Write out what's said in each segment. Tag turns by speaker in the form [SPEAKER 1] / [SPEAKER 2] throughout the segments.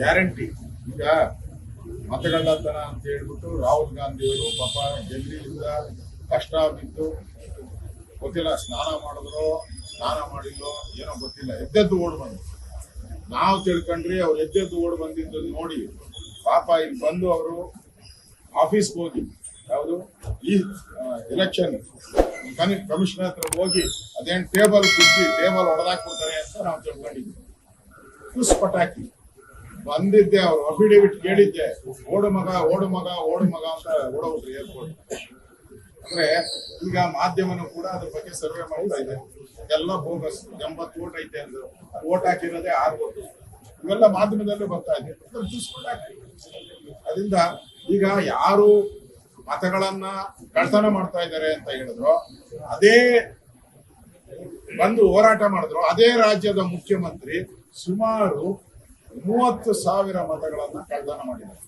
[SPEAKER 1] Guarantee. ಈಗ ಮತಗಳ್ಳತನ ಅಂತ ಹೇಳ್ಬಿಟ್ಟು ರಾಹುಲ್ ಗಾಂಧಿಯವರು ಪಾಪ ಡೆಲ್ಲಿಯಿಂದ ಕಷ್ಟ ಬಿದ್ದು ಗೊತ್ತಿಲ್ಲ, ಸ್ನಾನ ಮಾಡಿದ್ರು ಸ್ನಾನ ಮಾಡಿಲ್ಲೋ ಏನೋ ಗೊತ್ತಿಲ್ಲ, ಎದ್ದೆದ್ದು ಓಡ್ ಬಂದ್ರು. ನಾವು ತಿಳ್ಕೊಂಡ್ರಿ ಅವ್ರು ಎದ್ದೆದ್ದು ಓಡ್ ಬಂದಿದ್ದು ನೋಡಿ ಪಾಪ ಇಲ್ಲಿ ಬಂದು ಅವರು ಆಫೀಸ್ಗೆ ಹೋಗಿ ಯಾವುದು ಈ ಎಲೆಕ್ಷನ್ ಕಮಿಷನರ್ ಹತ್ರ ಹೋಗಿ ಅದೇನು ಟೇಬಲ್ ಹೊಡೆದಾಕ್ಬಿಡ್ತಾರೆ ಅಂತ ನಾವು ತಿಳ್ಕೊಂಡಿದ್ವಿ. ಪುಸ್ ಪಟಾಕಿ ಬಂದಿದ್ದೆ, ಅವ್ರು ಅಫಿಡೇವಿಟ್ ಕೇಳಿದ್ದೆ, ಓಡು ಮಗ ಅಂತ ಓಡೋಗ್ರಿ ಏರ್ಪೋರ್ಟ್. ಅಂದ್ರೆ ಈಗ ಮಾಧ್ಯಮನೂ ಕೂಡ ಅದ್ರ ಬಗ್ಗೆ ಸರ್ವೆ ಮಾಡ್ತಾ ಇದೆ. ಎಲ್ಲ ಬೋಗಸ್, 80 ಓಟ್ ಐತೆ ಅಂದ್ರು, ಓಟ್ ಹಾಕಿರೋದೇ 6 ಓಟು. ಇವೆಲ್ಲ ಮಾಧ್ಯಮದಲ್ಲೇ ಬರ್ತಾ ಇದೆ. ಅದರಿಂದ ಈಗ ಯಾರು ಮತಗಳನ್ನ ಕಳ್ತನ ಮಾಡ್ತಾ ಇದ್ದಾರೆ ಅಂತ ಹೇಳಿದ್ರು, ಅದೇ ಬಂದು ಹೋರಾಟ ಮಾಡಿದ್ರು, ಅದೇ ರಾಜ್ಯದ ಮುಖ್ಯಮಂತ್ರಿ ಸುಮಾರು 30,000 ಮತಗಳನ್ನ ಕಳ್ತನ ಮಾಡಿದ್ದಾರೆ,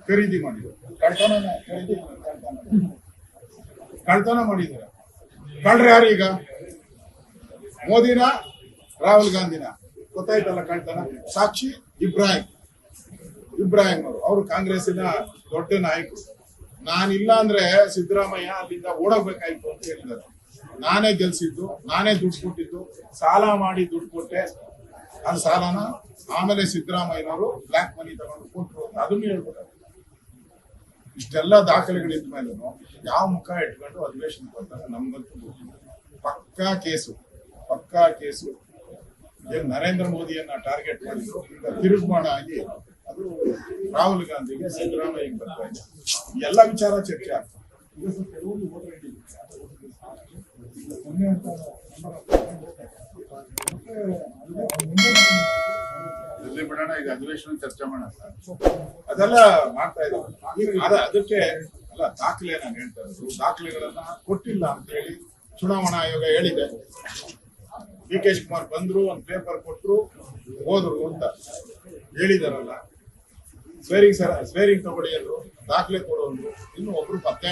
[SPEAKER 1] ಖರೀದಿ ಮಾಡಿದ್ರು. ಕಳ್ತನ ಮಾಡಿದ್ದಾರೆ. ಕಳ್ರೆ ಯಾರು ಈಗ? ಮೋದಿನ, ರಾಹುಲ್ ಗಾಂಧಿನ? ಗೊತ್ತಾಯ್ತಲ್ಲ ಕಳ್ತನ. ಸಾಕ್ಷಿ ಇಬ್ರಾಹಿಂ ಅವರು ಕಾಂಗ್ರೆಸ್ಸಿನ ದೊಡ್ಡ ನಾಯಕರು. ನಾನಿಲ್ಲ ಅಂದ್ರೆ ಸಿದ್ದರಾಮಯ್ಯ ಅಲ್ಲಿಂದ ಓಡೋಗ್ಬೇಕಾಯ್ತು ಅಂತ ಹೇಳಿದ್ದಾರೆ. ನಾನೇ ಗೆಲ್ಸಿದ್ದು, ನಾನೇ ದುಡ್ಡು ಕೊಟ್ಟಿದ್ದು, ಸಾಲ ಮಾಡಿ ದುಡ್ಡು ಕೊಟ್ಟೆ, ಅದು ಸಾಲನ ಆಮೇಲೆ ಸಿದ್ದರಾಮಯ್ಯನವರು ಬ್ಲಾಕ್ ಮನಿ ತಗೊಂಡು ಕೊಟ್ಟರು ಅಂತ ಅದನ್ನು ಹೇಳ್ಬಿಟ್ಟಾರೆ. ಇಷ್ಟೆಲ್ಲ ದಾಖಲೆಗಳಿದ್ದ ಮೇಲೂ ಯಾವ ಮುಖ ಇಟ್ಕೊಂಡು ಅಧಿವೇಶನ ಬರ್ತಾರೆ ನಮ್ಗಂತೂ ಗೊತ್ತಿಲ್ಲ. ಪಕ್ಕಾ ಕೇಸು. ಏನು ನರೇಂದ್ರ ಮೋದಿಯನ್ನ ಟಾರ್ಗೆಟ್ ಮಾಡಿದ್ರು, ಈಗ ತಿರುಗುಮಾಣ ಆಗಿ ಅದು ರಾಹುಲ್ ಗಾಂಧಿಗೆ, ಸಿದ್ದರಾಮಯ್ಯ ಬರ್ತಾ ಇದೆ. ಎಲ್ಲ ವಿಚಾರ ಚರ್ಚೆ ಆಗ್ತದೆ. ಇಲ್ಲಿ ಬಿಡೋಣ, ಈಗ ಅಧಿವೇಶನ ಚರ್ಚೆ ಮಾಡೋಣ. ಅದೆಲ್ಲ ಮಾಡ್ತಾ ಇದ್ದಾರೆ. ಅದಕ್ಕೆ ಅಲ್ಲ ದಾಖಲೆ ನಾನು ಹೇಳ್ತಾ ಇರೋದು, ದಾಖಲೆಗಳನ್ನ ಕೊಟ್ಟಿಲ್ಲ ಅಂತ ಹೇಳಿ ಚುನಾವಣಾ ಆಯೋಗ ಹೇಳಿದೆ. ಡಿ.ಕೆ. ಶಿವಕುಮಾರ್ ಬಂದ್ರು, ಒಂದು ಪೇಪರ್ ಕೊಟ್ಟರು, ಹೋದ್ರು ಅಂತ ಹೇಳಿದಾರಲ್ಲ. ಸ್ವೇರಿಂಗ್ ತಗೊಳ್ಳಿ ಅಂದ್ರು, ದಾಖಲೆ ಕೊಡೋದ್ರು. ಇನ್ನು ಒಬ್ರು ಪತ್ತೆ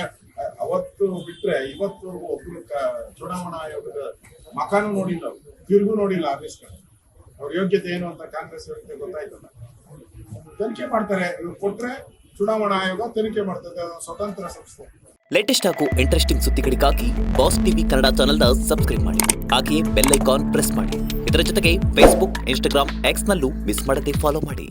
[SPEAKER 1] ಅವತ್ತು ಬಿಟ್ರೆ ಇವತ್ತವರೆಗೂ ಒಬ್ರು ಚುನಾವಣಾ ಆಯೋಗದ ಮಕಾನು ನೋಡಿಲ್ಲ, ತಿರುಗು ನೋಡಿಲ್ಲ ಆಫೀಸ್ ಕಡೆ. ಅವ್ರ ಯೋಗ್ಯತೆ ಏನು ಅಂತ ಕಾಂಗ್ರೆಸ್ ಯೋಗ್ಯತೆ ಗೊತ್ತಾಯ್ತಲ್ಲ. ತನಿಖೆ ಮಾಡ್ತಾರೆ, ಇವ್ರು ಕೊಟ್ರೆ ಚುನಾವಣಾ ಆಯೋಗ ತನಿಖೆ ಮಾಡ್ತದೆ, ಸ್ವತಂತ್ರ ಸಂಸ್ಥೆ.
[SPEAKER 2] ಲೇಟೆಸ್ಟ್ ಹಾಗೂ ಇಂಟ್ರೆಸ್ಟಿಂಗ್ ಸುದ್ದಿಗಳಿಗಾಗಿ ಬಾಸ್ ಟಿವಿ ಕನ್ನಡ ಚಾನೆಲ್ನ ಸಬ್ಸ್ಕ್ರೈಬ್ ಮಾಡಿ. ಹಾಗೆಯೇ ಬೆಲ್ ಐಕಾನ್ ಪ್ರೆಸ್ ಮಾಡಿ. ಇದರ ಜೊತೆಗೆ ಫೇಸ್ಬುಕ್, ಇನ್ಸ್ಟಾಗ್ರಾಮ್, ಎಕ್ಸ್ನಲ್ಲೂ ಮಿಸ್ ಮಾಡದೆ ಫಾಲೋ ಮಾಡಿ.